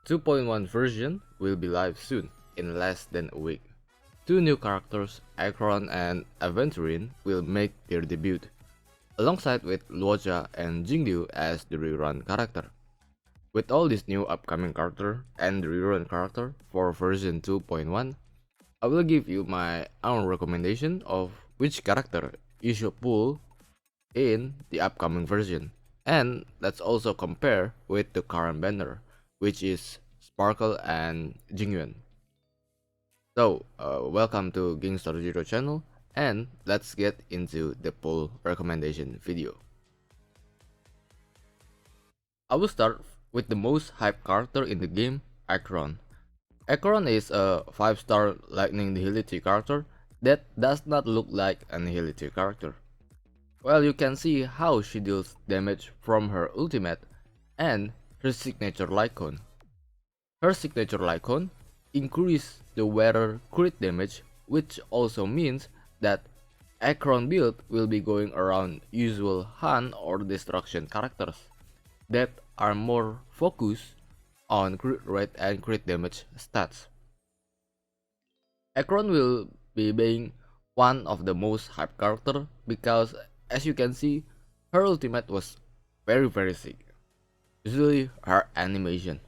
2.1 version will be live soon, in less than a week. Two new characters, Acheron and Aventurine, will make their debut, alongside with Luocha and Jingliu as the rerun character. With all these new upcoming character and the rerun character for version 2.1, I will give you my own recommendation of which character you should pull in the upcoming version. And let's also compare with the current banner, which is Sparkle and Jingyuan. So, welcome to Gangstar Zero channel, and let's get into the pull recommendation video. I will start with the most hyped character in the game, Acheron. Acheron is a 5-star lightning nihility character that does not look like a nihility character. Well, you can see how she deals damage from her ultimate and her signature Lycon. Her signature Lycon increases the wearer crit damage, which also means that Acheron build will be going around usual Han or destruction characters that are more focused on crit rate and crit damage stats. Acheron will be being one of the most hyped character because, as you can see, her ultimate was very sick. Usually her animation.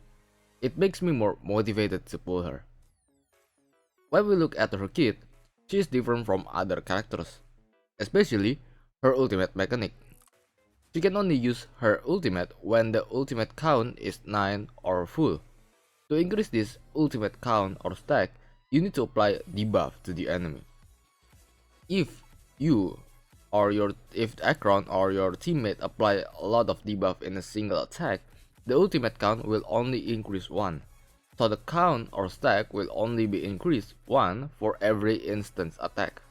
It makes me more motivated to pull her. When we look at her kit, she is different from other characters, especially her ultimate mechanic. She can only use her ultimate when the ultimate count is 9 or full. To increase this ultimate count or stack, you need to apply debuff to the enemy. If Acheron or your teammate apply a lot of debuff in a single attack, the ultimate count will only increase 1. So the count or stack will only be increased 1 for every instance attack.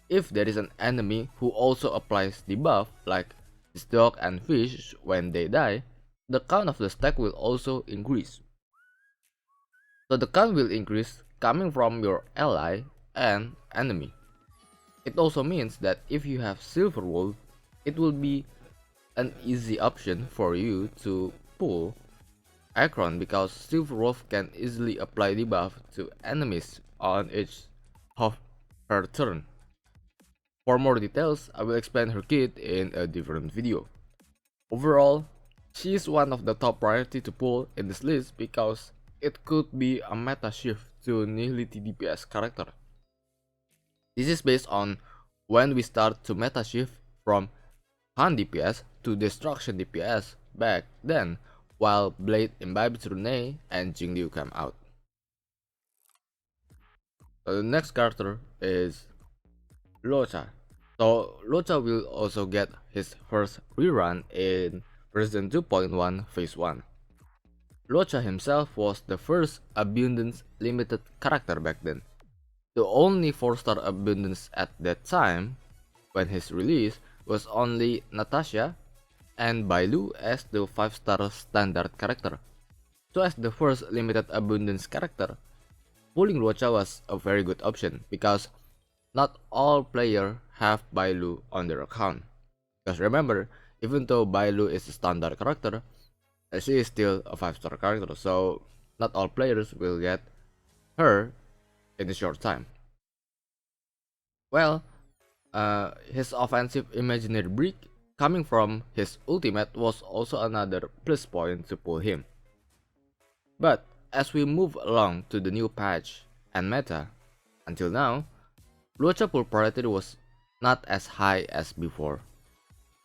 If there is an enemy who also applies debuff like this dog and fish when they die, the count of the stack will also increase. So the count will increase coming from your ally and enemy. It also means that if you have Silver Wolf, it will be an easy option for you to pull Acheron because Silver Wolf can easily apply debuff to enemies on each of her turn. For more details, I will explain her kit in a different video. Overall, she is one of the top priority to pull in this list because it could be a meta shift to Nihility DPS character. This is based on when we start to meta shift from Han DPS to Destruction DPS back then, while Blade Imbibes Rune and Jingliu came out. So the next character is Luocha. So Luocha will also get his first rerun in version 2.1 phase 1. Luocha himself was the first Abundance limited character back then. The only 4-star Abundance at that time, when his release, was only Natasha and Bailu as the 5-star standard character. So as the first limited Abundance character, pulling Luocha was a very good option because not all players have Bailu on their account. Because remember, even though Bailu is a standard character, she is still a 5-star character, so not all players will get her in a short time. Well, his offensive imaginary brick coming from his ultimate was also another plus point to pull him. But as we move along to the new patch and meta, until now, Luocha pull priority was not as high as before.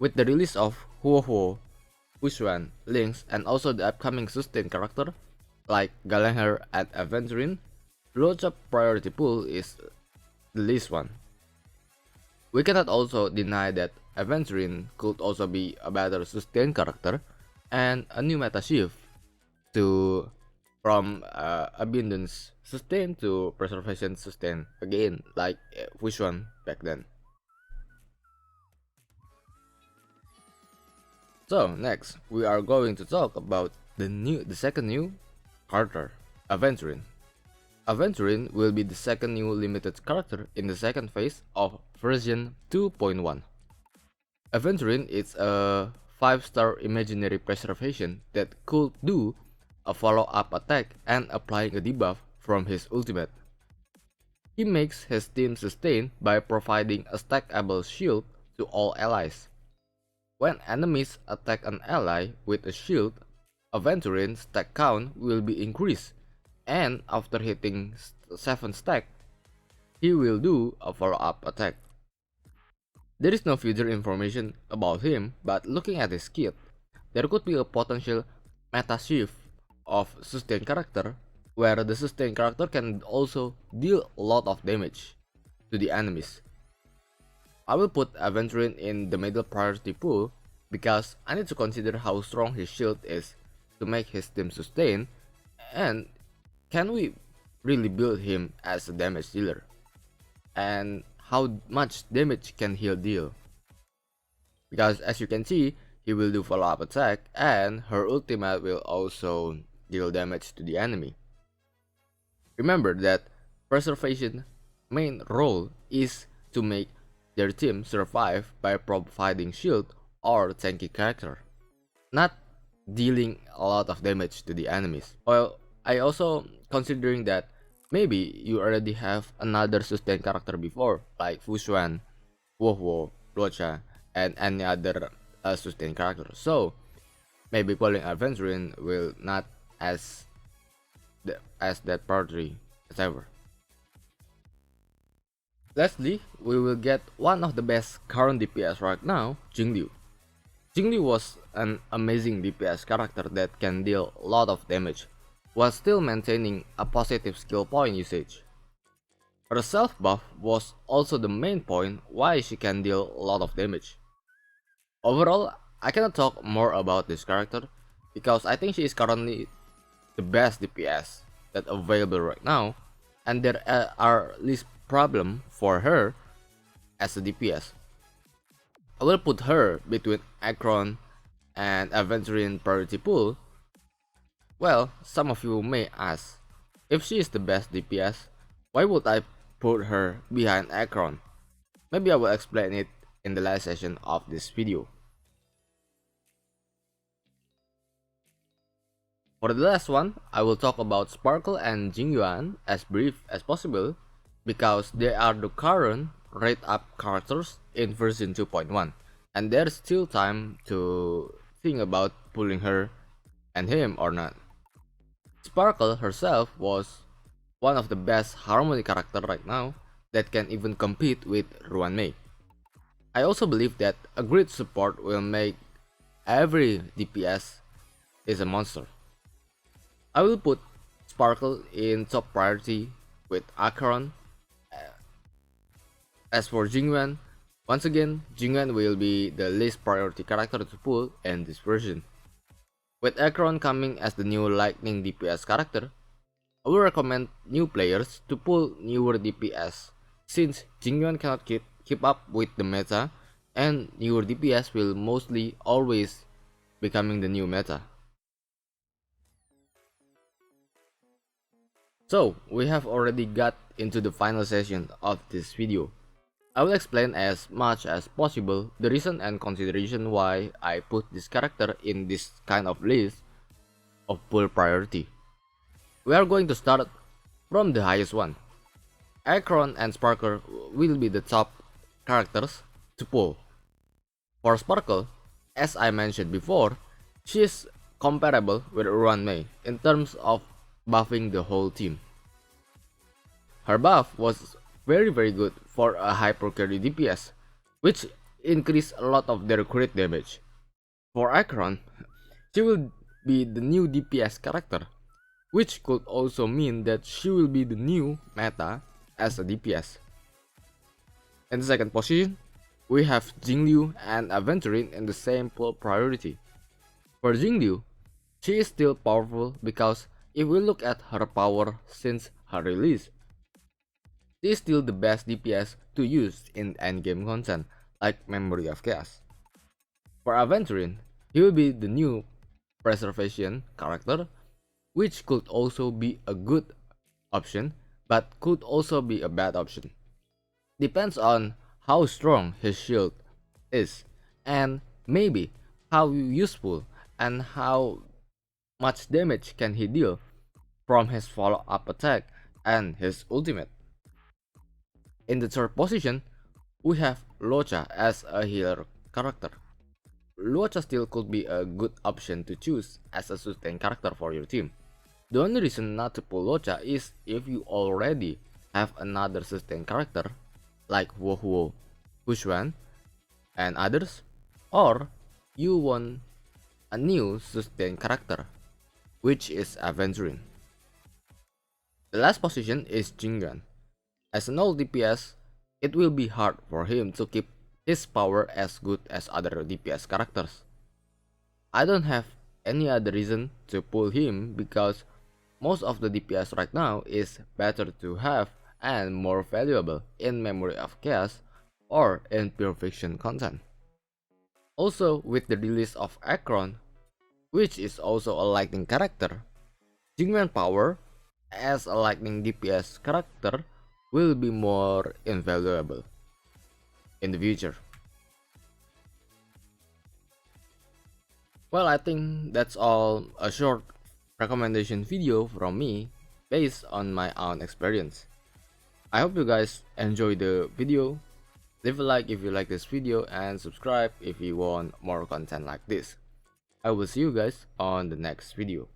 With the release of Huohuo, Wuxuan, Lynx, and also the upcoming sustain character like Gallagher and Aventurine, Luocha priority pool is the least one. We cannot also deny that Aventurine could also be a better sustain character and a new meta shift to from abundance sustain to preservation sustain again like Wuxuan back then. So next we are going to talk about the second new character, Aventurine. Aventurine will be the second new limited character in the second phase of version 2.1. Aventurine is a 5-star imaginary preservation that could do a follow-up attack and applying a debuff from his ultimate. He makes his team sustain by providing a stackable shield to all allies. When enemies attack an ally with a shield, Aventurine's stack count will be increased, and after hitting 7 stack, he will do a follow-up attack. There is no future information about him, but looking at his kit, there could be a potential meta shift of sustain character, where the sustain character can also deal a lot of damage to the enemies. I will put Aventurine in the middle priority pool because I need to consider how strong his shield is to make his team sustain, and can we really build him as a damage dealer, and how much damage can he deal, because as you can see, he will do follow-up attack and her ultimate will also deal damage to the enemy. Remember that preservation main role is to make their team survive by providing shield or tanky character, not dealing a lot of damage to the enemies. Well, I also considering that maybe you already have another sustain character before, like Fushuan, Wowo, Luocha, and any other sustain character. So maybe pulling Aventurine will not as that priority as ever. Lastly, we will get one of the best current DPS right now, Jingliu. Jingliu was an amazing DPS character that can deal a lot of damage, while still maintaining a positive skill point usage. Her self buff was also the main point why she can deal a lot of damage. Overall, I cannot talk more about this character because I think she is currently the best DPS that available right now, and there are least problem for her as a DPS. I will put her between Acheron and Aventurine priority pool. Well, some of you may ask, if she is the best DPS, why would I put her behind Acheron? Maybe I will explain it in the last session of this video. For the last one, I will talk about Sparkle and Jingyuan as brief as possible because they are the current rate up characters in version 2.1, and there's still time to think about pulling her and him or not. Sparkle herself was one of the best harmony character right now that can even compete with Ruan Mei. I also believe that a great support will make every DPS is a monster. I will put Sparkle in top priority with Acheron. As for Jingyuan, once again, Jingyuan will be the least priority character to pull in this version. With Acheron coming as the new lightning DPS character, I will recommend new players to pull newer DPS since Jingyuan cannot keep up with the meta, and newer DPS will mostly always becoming the new meta. So, we have already got into the final session of this video. I will explain as much as possible the reason and consideration why I put this character in this kind of list of pull priority. We are going to start from the highest one. Acheron and Sparkle will be the top characters to pull. For Sparkle, as I mentioned before, she is comparable with Ruan Mei in terms of buffing the whole team. Her buff was very good for a hyper carry DPS, which increased a lot of their crit damage. For Acheron, she will be the new DPS character, which could also mean that she will be the new meta as a DPS. In the second position, we have Jingliu and Aventurine in the same pull priority. For Jingliu, she is still powerful because if we look at her power since her release, she is still the best DPS to use in endgame content like Memory of Chaos. For Aventurine, he will be the new preservation character, which could also be a good option but could also be a bad option. Depends on how strong his shield is and maybe how useful and how much damage can he deal from his follow-up attack and his ultimate. In the third position, we have Luocha as a healer character. Luocha still could be a good option to choose as a sustain character for your team. The only reason not to pull Luocha is if you already have another sustain character like Wohuo, Huxuan, and others, or you want a new sustain character, which is Aventurine. The last position is Jingyuan. As an old DPS, it will be hard for him to keep his power as good as other DPS characters. I don't have any other reason to pull him because most of the DPS right now is better to have and more valuable in Memory of Chaos or in Pure Fiction content. Also, with the release of Acheron, which is also a lightning character, Jingyuan power as a lightning DPS character will be more invaluable in the future. Well, I think that's all a short recommendation video from me based on my own experience. I hope you guys enjoy the video. Leave a like if you like this video and subscribe if you want more content like this. I will see you guys on the next video.